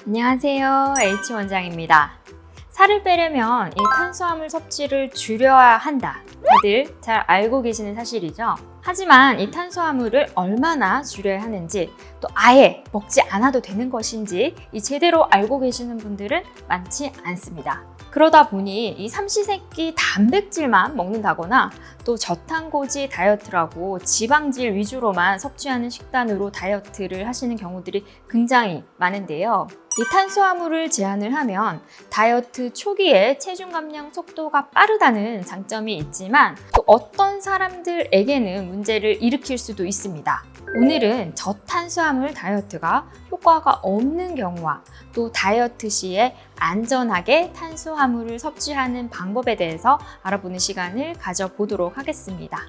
안녕하세요. H원장입니다. 살을 빼려면 이 탄수화물 섭취를 줄여야 한다. 다들 잘 알고 계시는 사실이죠. 하지만 이 탄수화물을 얼마나 줄여야 하는지, 또 아예 먹지 않아도 되는 것인지 제대로 알고 계시는 분들은 많지 않습니다. 그러다 보니 이 삼시세끼 단백질만 먹는다거나 또 저탄고지 다이어트라고 지방질 위주로만 섭취하는 식단으로 다이어트를 하시는 경우들이 굉장히 많은데요. 이 탄수화물을 제한을 하면 다이어트 초기에 체중 감량 속도가 빠르다는 장점이 있지만 또 어떤 사람들에게는 문제를 일으킬 수도 있습니다. 오늘은 저탄수화물 다이어트가 효과가 없는 경우와 또 다이어트 시에 안전하게 탄수화물을 섭취하는 방법에 대해서 알아보는 시간을 가져보도록 하겠습니다.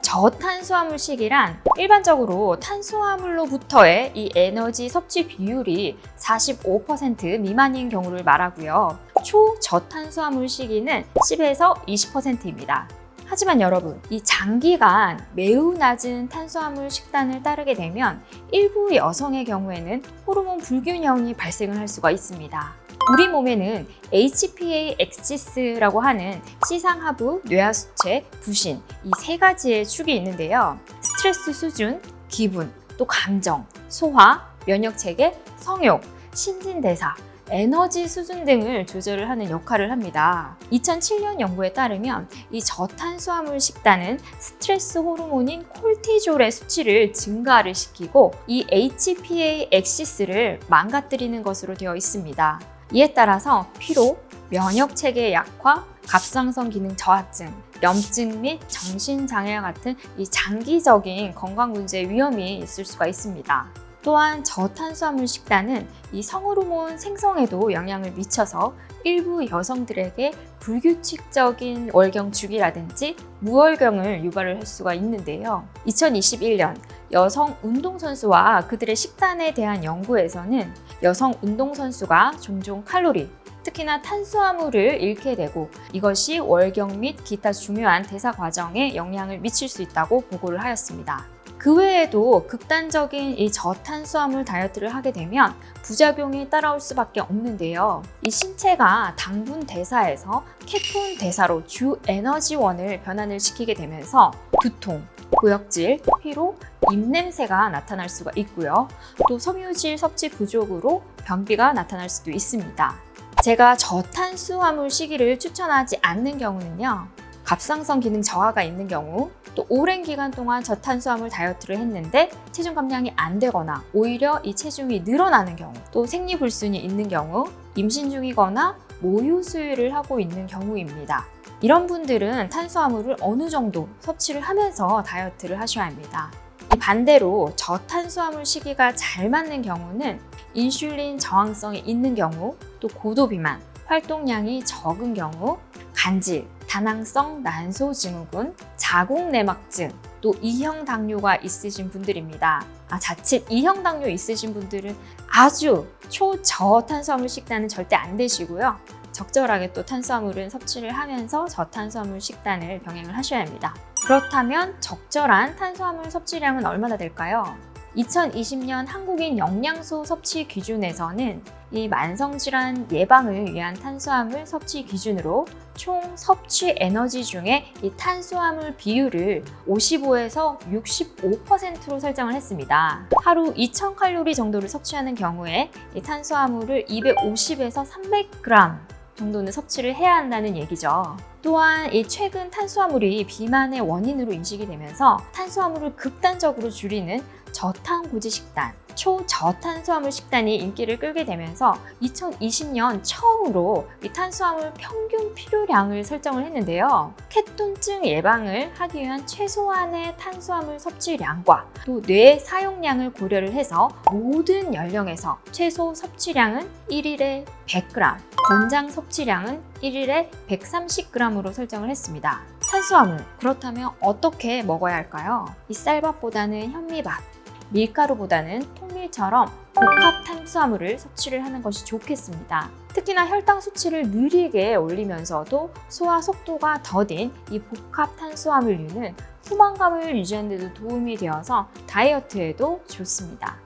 저탄수화물식이란 일반적으로 탄수화물로부터의 이 에너지 섭취 비율이 45% 미만인 경우를 말하고요. 초저탄수화물 시기는 10에서 20%입니다. 하지만 여러분, 이 장기간 매우 낮은 탄수화물 식단을 따르게 되면 일부 여성의 경우에는 호르몬 불균형이 발생을 할 수가 있습니다. 우리 몸에는 HPA 엑시스라고 하는 시상하부, 뇌하수체, 부신 이 세 가지의 축이 있는데요. 스트레스 수준, 기분, 또 감정, 소화, 면역체계, 성욕, 신진대사, 에너지 수준 등을 조절을 하는 역할을 합니다. 2007년 연구에 따르면 이 저탄수화물 식단은 스트레스 호르몬인 콜티졸의 수치를 증가를 시키고 이 HPA 엑시스를 망가뜨리는 것으로 되어 있습니다. 이에 따라서 피로, 면역체계 약화, 갑상선 기능 저하증, 염증 및 정신장애와 같은 이 장기적인 건강 문제 위험이 있을 수가 있습니다. 또한 저탄수화물 식단은 이 성호르몬 생성에도 영향을 미쳐서 일부 여성들에게 불규칙적인 월경 주기라든지 무월경을 유발을 할 수가 있는데요. 2021년 여성 운동선수와 그들의 식단에 대한 연구에서는 여성 운동선수가 종종 칼로리, 특히나 탄수화물을 잃게 되고 이것이 월경 및 기타 중요한 대사 과정에 영향을 미칠 수 있다고 보고를 하였습니다. 그 외에도 극단적인 이 저탄수화물 다이어트를 하게 되면 부작용이 따라올 수밖에 없는데요. 이 신체가 당분 대사에서 케톤 대사로 주 에너지원을 변환을 시키게 되면서 두통, 구역질, 피로, 입냄새가 나타날 수가 있고요. 또 섬유질 섭취 부족으로 변비가 나타날 수도 있습니다. 제가 저탄수화물 시기를 추천하지 않는 경우는요. 갑상선 기능 저하가 있는 경우, 또 오랜 기간 동안 저탄수화물 다이어트를 했는데 체중 감량이 안 되거나 오히려 이 체중이 늘어나는 경우, 또 생리불순이 있는 경우, 임신 중이거나 모유 수유를 하고 있는 경우입니다. 이런 분들은 탄수화물을 어느 정도 섭취를 하면서 다이어트를 하셔야 합니다. 반대로 저탄수화물 시기가 잘 맞는 경우는 인슐린 저항성이 있는 경우, 또 고도 비만, 활동량이 적은 경우, 간질, 다낭성 난소증후군, 자궁내막증, 또 2형 당뇨가 있으신 분들입니다. 자칫 2형 당뇨 있으신 분들은 아주 초저탄수화물 식단은 절대 안 되시고요. 적절하게 또 탄수화물은 섭취를 하면서 저탄수화물 식단을 병행을 하셔야 합니다. 그렇다면 적절한 탄수화물 섭취량은 얼마나 될까요? 2020년 한국인 영양소 섭취 기준에서는 이 만성질환 예방을 위한 탄수화물 섭취 기준으로 총 섭취 에너지 중에 이 탄수화물 비율을 55에서 65%로 설정을 했습니다. 하루 2000칼로리 정도를 섭취하는 경우에 이 탄수화물을 250에서 300g 정도는 섭취를 해야 한다는 얘기죠. 또한 이 최근 탄수화물이 비만의 원인으로 인식이 되면서 탄수화물을 극단적으로 줄이는 저탄고지 식단, 초저탄수화물 식단이 인기를 끌게 되면서 2020년 처음으로 이 탄수화물 평균 필요량을 설정을 했는데요. 케톤증 예방을 하기 위한 최소한의 탄수화물 섭취량과 또 뇌 사용량을 고려를 해서 모든 연령에서 최소 섭취량은 1일에 100g, 권장 섭취량은 1일에 130g으로 설정을 했습니다. 탄수화물, 그렇다면 어떻게 먹어야 할까요? 이 쌀밥보다는 현미밥, 밀가루보다는 통밀처럼 복합 탄수화물을 섭취를 하는 것이 좋겠습니다. 특히나 혈당 수치를 느리게 올리면서도 소화 속도가 더딘 이 복합 탄수화물류는 포만감을 유지하는 데도 도움이 되어서 다이어트에도 좋습니다.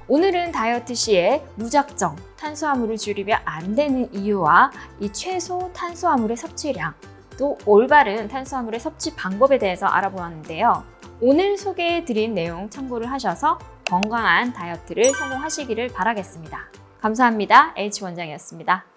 오늘은 다이어트 시에 무작정 탄수화물을 줄이면 안 되는 이유와 이 최소 탄수화물의 섭취량, 또 올바른 탄수화물의 섭취 방법에 대해서 알아보았는데요. 오늘 소개해드린 내용 참고를 하셔서 건강한 다이어트를 성공하시기를 바라겠습니다. 감사합니다. H원장이었습니다.